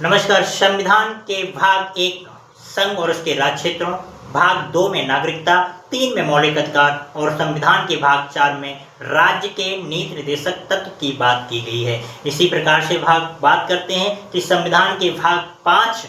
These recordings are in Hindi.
नमस्कार। संविधान के भाग 1 संघ और उसके राज्य क्षेत्रों, भाग 2 में नागरिकता, 3 में मौलिक अधिकार और संविधान के भाग 4 में राज्य के नीति निर्देशक तत्व की बात की गई है। इसी प्रकार से बात करते हैं कि संविधान के भाग 5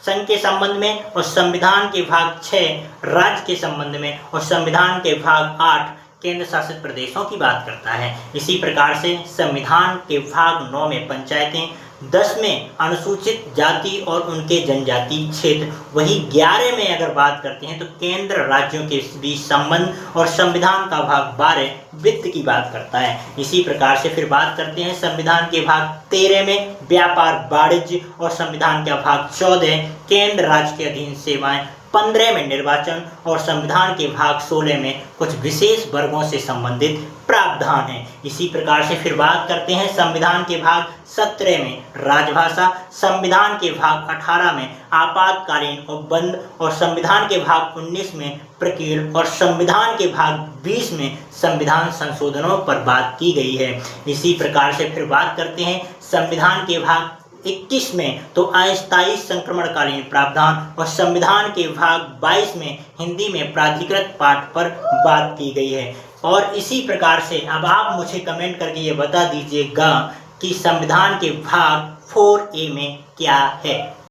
संघ के संबंध में और संविधान के भाग 6 राज्य के संबंध में और संविधान के भाग 8 केंद्र शासित प्रदेशों की बात करता है। इसी प्रकार से संविधान के भाग 9 में पंचायतें, 10 में अनुसूचित जाति और उनके जनजातीय क्षेत्र, वही 11 में अगर बात करते हैं तो केंद्र राज्यों के बीच संबंध और संविधान का भाग 12 वित्त की बात करता है। इसी प्रकार से फिर बात करते हैं संविधान के भाग 13 में व्यापार वाणिज्य और संविधान का भाग 14 केंद्र राज्य के अधीन सेवाएं, 15 में निर्वाचन और संविधान के भाग 16 में कुछ विशेष वर्गों से संबंधित प्रावधान है। इसी प्रकार से फिर बात करते हैं संविधान के भाग 17 में राजभाषा, संविधान के भाग 18 में आपातकालीन उपबंध और संविधान के भाग 19 में प्रकीर्ण और संविधान के भाग 20 में संविधान संशोधनों पर बात की गई है। इसी प्रकार से फिर बात करते हैं संविधान के भाग 21 में तो अस्थायी संक्रमणकालीन प्रावधान और संविधान के भाग 22 में हिंदी में प्राधिकृत पाठ पर बात की गई है। और इसी प्रकार से अब आप मुझे कमेंट करके ये बता दीजिएगा कि संविधान के भाग 4A में क्या है।